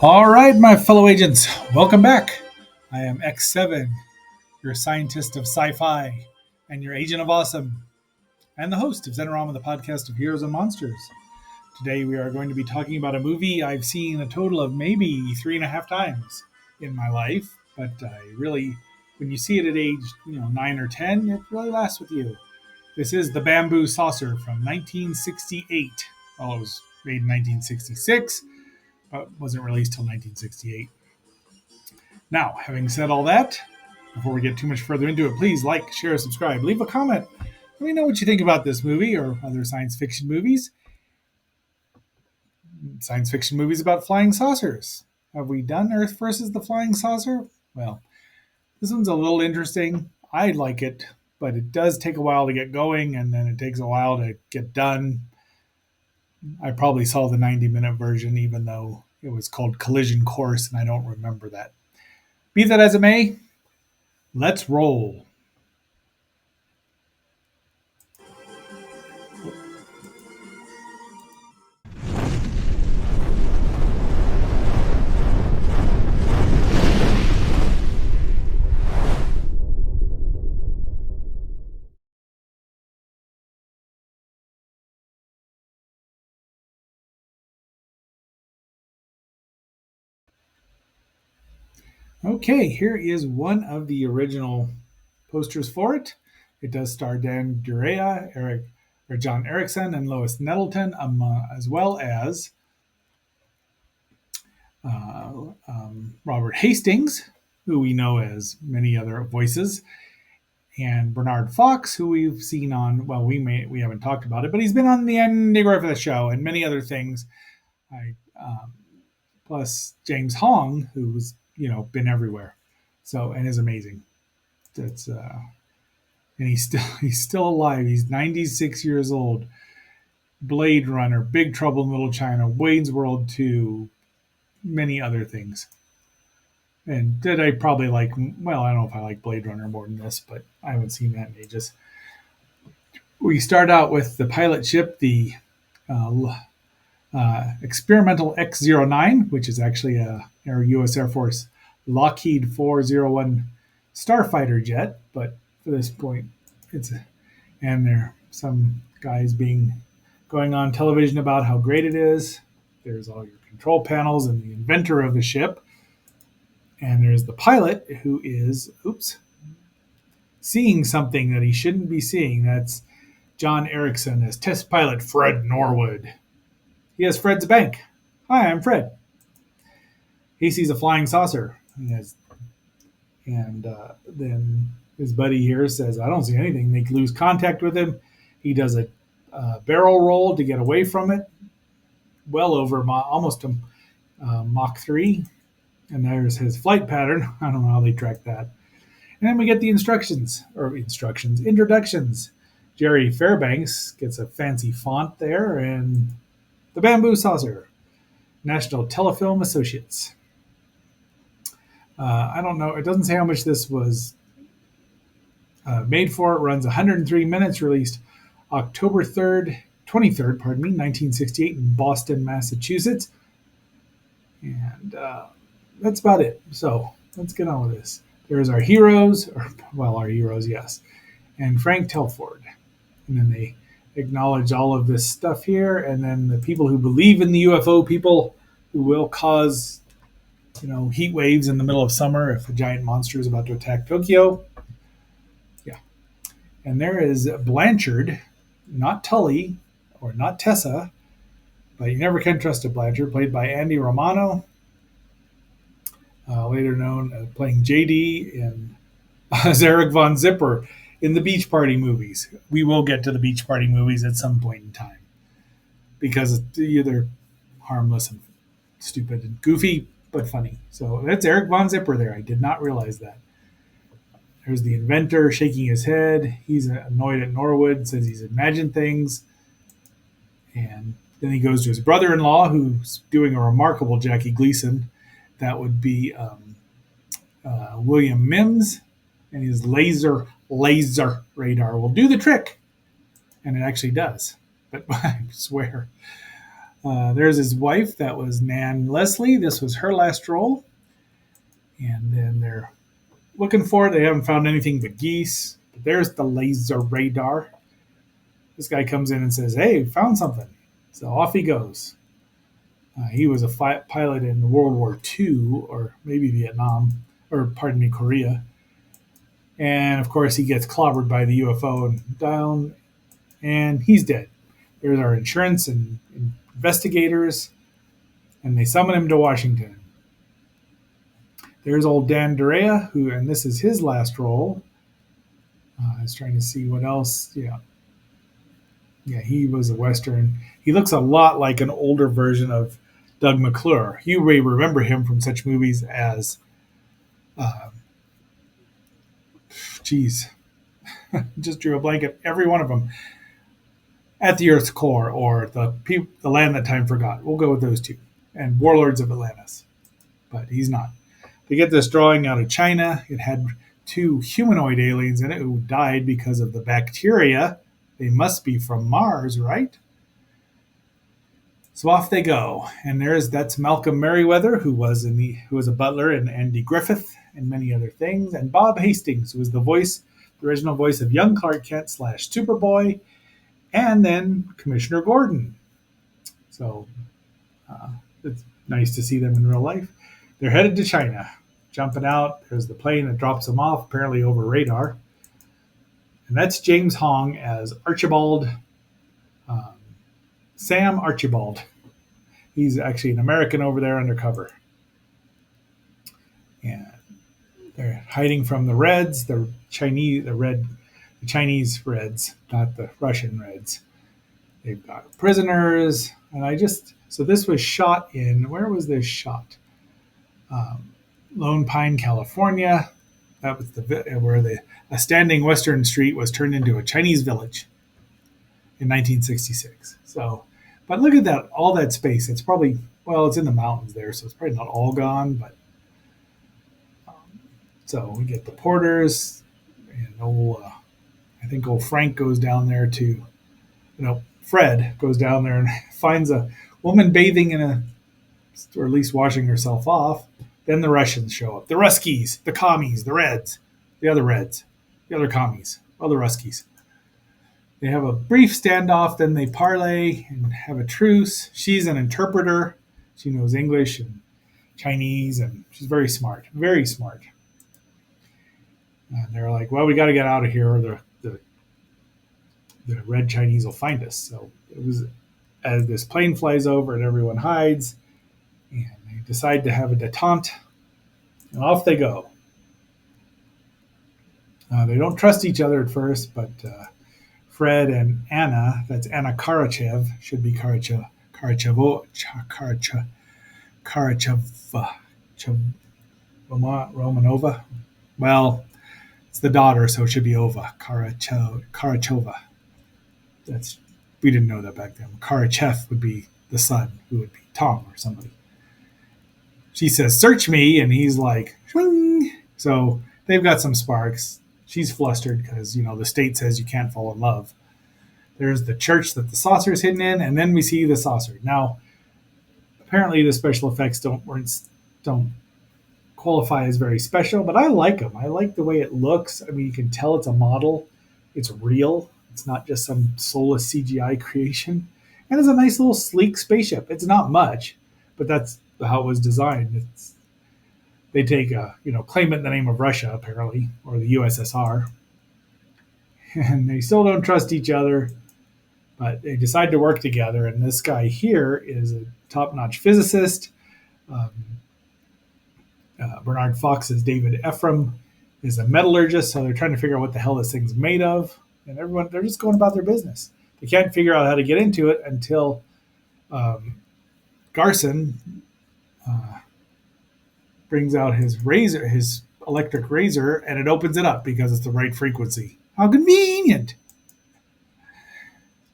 All right, my fellow agents, welcome back. I am X7, your scientist of sci fi, and your agent of awesome, and the host of Zenorama, the podcast of heroes and monsters. Today, we are going to be talking about a movie I've seen a total of maybe 3.5 times in my life, but I really, when you see it at age 9 or 10, it really lasts with you. This is The Bamboo Saucer from 1968. Well, it was made in 1966, but wasn't released till 1968. Now, having said all that, before we get too much further into it, please like, share, subscribe, leave a comment. Let me know what you think about this movie or other science fiction movies. Science fiction movies about flying saucers. Have we done Earth versus the Flying Saucer? Well, this one's a little interesting. I like it, but it does take a while to get going, and then it takes a while to get done. I probably saw the 90-minute version, even though it was called Collision Course, and I don't remember that. Be that as it may, let's roll. Okay, here is one of the original posters for it. It does star Dan Durea, John Erickson, and Lois Nettleton, as well as Robert Hastings, who we know as many other voices, and Bernard Fox, who we've seen on. Well, we haven't talked about it, but he's been on the Andy Griffith Show and many other things. I plus James Hong, who's been everywhere, so and is amazing. That's and he's still alive. He's 96 years old. Blade Runner, Big Trouble in Little China, Wayne's World 2, many other things. And did I probably like? Well, I don't know if I like Blade Runner more than this, but I haven't seen that in ages. We start out with the pilot ship, the Experimental X-09, which is actually a U.S. Air Force Lockheed 401 starfighter jet, but for this point, and there are some guys going on television about how great it is. There's all your control panels and the inventor of the ship, and there's the pilot who is seeing something that he shouldn't be seeing. That's John Erickson as test pilot Fred Norwood. He has Fred's bank. Hi, I'm Fred. He sees a flying saucer. And then his buddy here says, I don't see anything. They lose contact with him. He does a barrel roll to get away from it, well over almost a Mach 3. And there's his flight pattern. I don't know how they track that. And then we get the introductions. Jerry Fairbanks gets a fancy font there, and the Bamboo Saucer, National Telefilm Associates. I don't know. It doesn't say how much this was made for. It runs 103 minutes, released October 23rd, 1968 in Boston, Massachusetts. And that's about it. So let's get on with this. There's our heroes, yes, and Frank Telford. And then they acknowledge all of this stuff here, and then the people who believe in the UFO people who will cause heat waves in the middle of summer if a giant monster is about to attack Tokyo. Yeah. And there is Blanchard, not Tully or not Tessa, but you never can trust a Blanchard, played by Andy Romano, later known as playing JD in as Eric Von Zipper in the Beach Party movies. We will get to the Beach Party movies at some point in time because they're harmless and stupid and goofy, but funny. So that's Eric Von Zipper there. I did not realize that. There's the inventor shaking his head. He's annoyed at Norwood, says he's imagined things. And then he goes to his brother-in-law, who's doing a remarkable Jackie Gleason. That would be William Mims, and his laser radar will do the trick. And it actually does. But I swear. There's his wife. That was Nan Leslie. This was her last role. And then they're looking for it. They haven't found anything but geese. But there's the laser radar. This guy comes in and says, "Hey, found something." So off he goes. He was a pilot in World War II, or maybe Vietnam, or pardon me, Korea. And of course, he gets clobbered by the UFO and down, and he's dead. There's our insurance and investigators, and they summon him to Washington. There's old Dan Durea, who, and this is his last role. I was trying to see what else. Yeah, he was a Western. He looks a lot like an older version of Doug McClure. You may remember him from such movies as, uh, geez, just drew a blanket. Every one of them. At the Earth's Core, or the Land That Time Forgot. We'll go with those two. And Warlords of Atlantis. But he's not. They get this drawing out of China. It had two humanoid aliens in it who died because of the bacteria. They must be from Mars, right? So off they go, and that's Malcolm Merriweather, who was a butler in Andy Griffith and many other things, and Bob Hastings, who was the original voice of young Clark Kent slash Superboy, and then Commissioner Gordon. So uh, it's nice to see them in real life. They're headed to China, jumping out. There's the plane that drops them off, apparently over radar, and that's James Hong as Archibald. Um, Sam Archibald. He's actually an American over there undercover. And they're hiding from the Reds, the Chinese Reds, not the Russian Reds. They've got prisoners, and so this was shot in, where was this shot? Lone Pine, California. That was where a standing Western street was turned into a Chinese village in 1966. So, but look at that, all that space. It's probably, well, it's in the mountains there, so it's probably not all gone. But so we get the porters, and I think old Frank goes down there Fred goes down there and finds a woman bathing or at least washing herself off. Then the Russians show up, the Ruskies, the commies, the Reds, the other Reds, the other commies, other Ruskies. They have a brief standoff, then they parley and have a truce. She's an interpreter. She knows English and Chinese, and she's very smart, very smart. And they're like, well, we got to get out of here, or the red Chinese will find us. So it was as this plane flies over and everyone hides, and they decide to have a detente, and off they go. They don't trust each other at first, but Fred and Anna, that's Anna Karachev, should be Karachevo, Karacheva, Romanova. Well, it's the daughter, so it should be Ova, Karachova. We didn't know that back then. Karachev would be the son, who would be Tom or somebody. She says, "Search me," and he's like, "Swing." So they've got some sparks. She's flustered because, the state says you can't fall in love. There's the church that the saucer is hidden in, and then we see the saucer. Now, apparently the special effects don't qualify as very special, but I like them. I like the way it looks. I mean, you can tell it's a model. It's real. It's not just some soulless CGI creation. And it's a nice little sleek spaceship. It's not much, but that's how it was designed. They claim it in the name of Russia, apparently, or the USSR. And they still don't trust each other, but they decide to work together. And this guy here is a top-notch physicist. Bernard Fox's David Ephraim is a metallurgist, so they're trying to figure out what the hell this thing's made of. And they're just going about their business. They can't figure out how to get into it until Garson brings out his electric razor, and it opens it up because it's the right frequency. How convenient!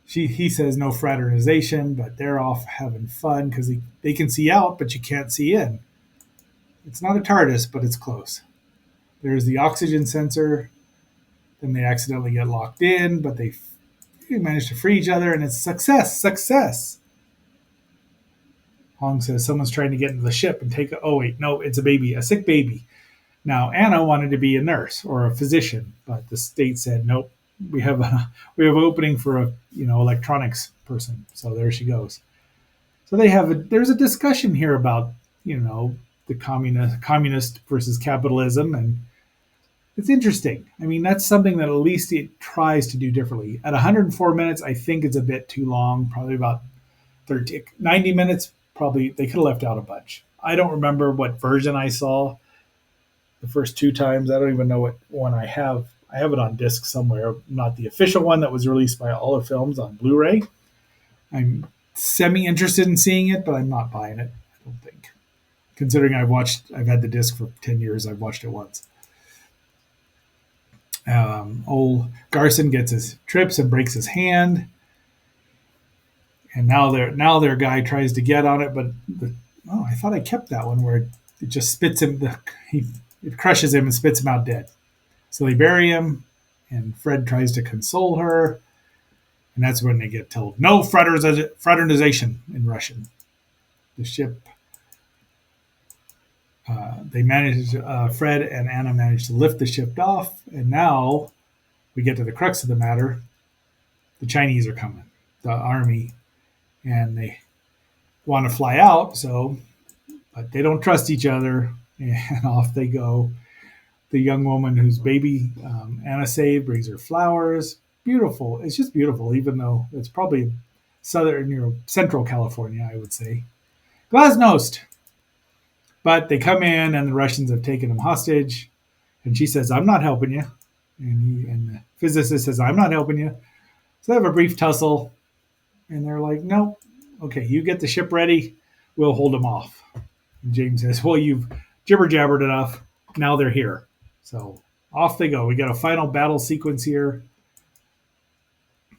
He says no fraternization, but they're off having fun because they can see out, but you can't see in. It's not a TARDIS, but it's close. There's the oxygen sensor. Then they accidentally get locked in, but they manage to free each other, and it's success. Hong says someone's trying to get into the ship and take. Oh wait, no, it's a baby, a sick baby. Now Anna wanted to be a nurse or a physician, but the state said nope. We have opening for a electronics person. So there she goes. So there's a discussion here about the communist versus capitalism, and it's interesting. I mean, that's something that at least it tries to do differently. At 104 minutes, I think it's a bit too long. Probably about 90 minutes. Probably they could have left out a bunch. I don't remember what version I saw the first two times. I don't even know what one I have. I have it on disc somewhere, not the official one that was released by Olive Films on Blu-ray. I'm semi interested in seeing it, but I'm not buying it. I don't think, considering I've had the disc for 10 years. I've watched it once. Old Garson gets his trips and breaks his hand, and now their guy tries to get on it, but I thought I kept that one where it just spits him. It crushes him and spits him out dead. So they bury him, and Fred tries to console her, and that's when they get told no fraternization in Russian. The ship. Fred and Anna manage to lift the ship off, and now we get to the crux of the matter. The Chinese are coming, the army, and they want to fly out, but they don't trust each other, and off they go. The young woman whose baby Anna saved brings her flowers. Beautiful. It's just beautiful, even though it's probably central California, I would say. Glasnost. But they come in, and the Russians have taken him hostage. And she says, I'm not helping you. And the physicist says, I'm not helping you. So they have a brief tussle. And they're like, no, okay, you get the ship ready. We'll hold them off. And James says, well, you've jibber-jabbered enough. Now they're here. So off they go. We got a final battle sequence here.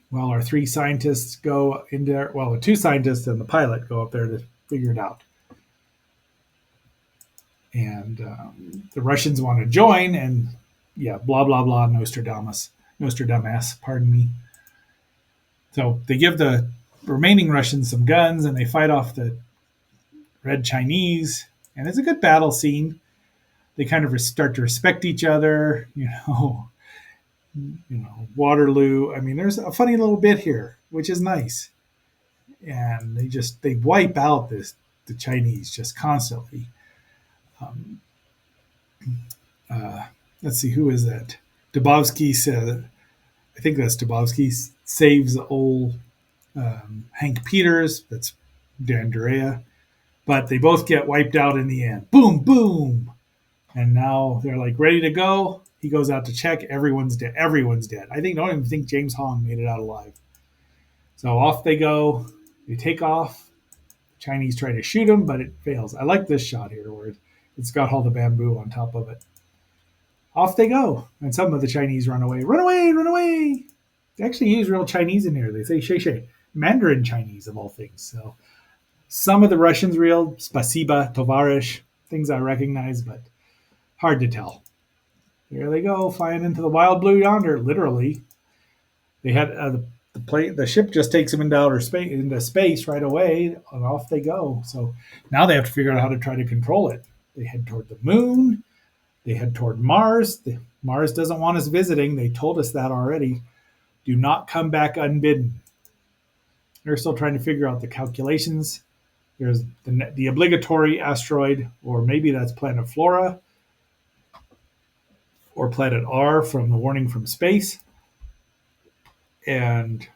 Well, our three scientists go in there. Well, the two scientists and the pilot go up there to figure it out. And the Russians want to join, and blah, blah, blah, Nostradamus, pardon me. So they give the remaining Russians some guns, and they fight off the Red Chinese, and it's a good battle scene. They kind of start to respect each other, Waterloo. I mean, there's a funny little bit here, which is nice. And they wipe out the Chinese just constantly. Let's see, who is that? Dubovsky said, I think that's Dubovsky, saves old Hank Peters. That's Dan Durea. But they both get wiped out in the end. Boom, boom. And now they're like ready to go. He goes out to check. Everyone's dead. Everyone's dead. Don't even think James Hong made it out alive. So off they go. They take off. The Chinese try to shoot him, but it fails. I like this shot here where it's got all the bamboo on top of it. Off they go. And some of the Chinese run away. Run away, run away. They actually use real Chinese in here. They say shay shay. Mandarin Chinese of all things. So some of the Russians real. Spasiba, tovarish. Things I recognize, but hard to tell. There they go, flying into the wild blue yonder. Literally, they had the ship just takes them into space right away, and off they go. So now they have to figure out how to try to control it. They head toward the moon. They head toward Mars. Mars doesn't want us visiting. They told us that already. Do not come back unbidden. They're still trying to figure out the calculations. There's the obligatory asteroid, or maybe that's planet Flora, or planet R from the warning from space. But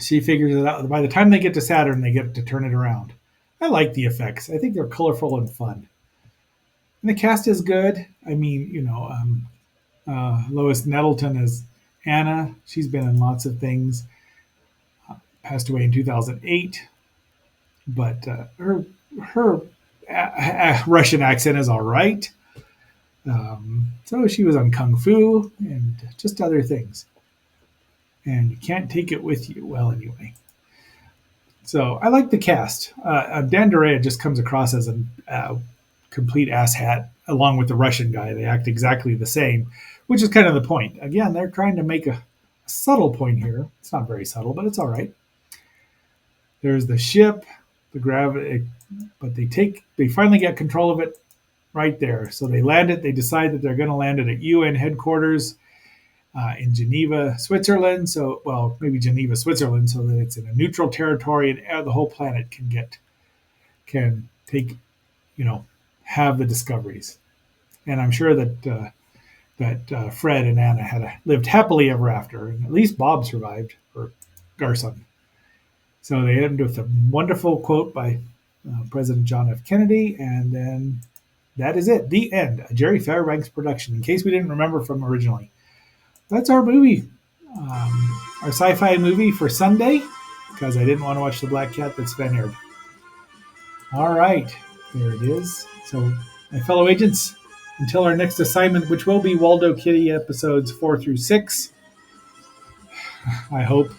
she figures it out. By the time they get to Saturn, they get to turn it around. I like the effects. I think they're colorful and fun. And the cast is good. I mean, Lois Nettleton as Anna. She's been in lots of things. Passed away in 2008. But her Russian accent is all right. So she was on Kung Fu and just other things. And you can't take it with you. Well, anyway. So I like the cast. Dan Durea just comes across as a complete asshat, along with the Russian guy. They act exactly the same, which is kind of the point. Again, they're trying to make a subtle point here. It's not very subtle, but it's all right. There's the ship, the gravity, but they finally get control of it right there. So they land it. They decide that they're going to land it at UN headquarters in Geneva, Switzerland. So, well, maybe Geneva, Switzerland, so that it's in a neutral territory and the whole planet can take, you know, have the discoveries. And I'm sure that Fred and Anna lived happily ever after, and at least Bob survived, or Garson. So they end with a wonderful quote by President John F. Kennedy, and then that is it. The end. A Jerry Fairbanks production. In case we didn't remember from originally, that's our movie, our sci-fi movie for Sunday, because I didn't want to watch The Black Cat that Sven aired. All right, there it is. So, my fellow agents, until our next assignment, which will be Waldo Kitty episodes 4 through 6, I hope.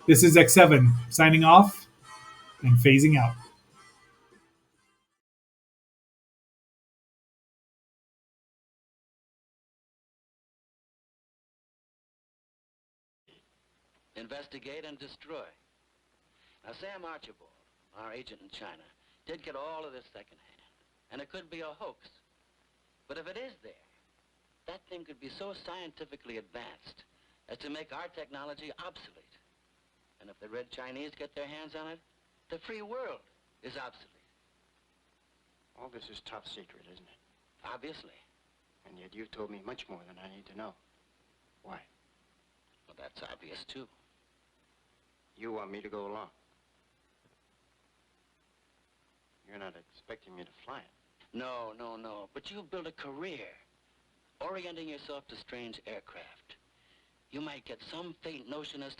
This is X7 signing off and phasing out. Investigate and destroy. Now, Sam Archibald, our agent in China, did get all of this secondhand, and it could be a hoax. But if it is there, that thing could be so scientifically advanced as to make our technology obsolete. And if the Red Chinese get their hands on it, the free world is obsolete. All this is top secret, isn't it? Obviously. And yet you've told me much more than I need to know. Why? Well, that's obvious, too. You want me to go along. You're not expecting me to fly it. No, no, no. But you've built a career orienting yourself to strange aircraft. You might get some faint notion as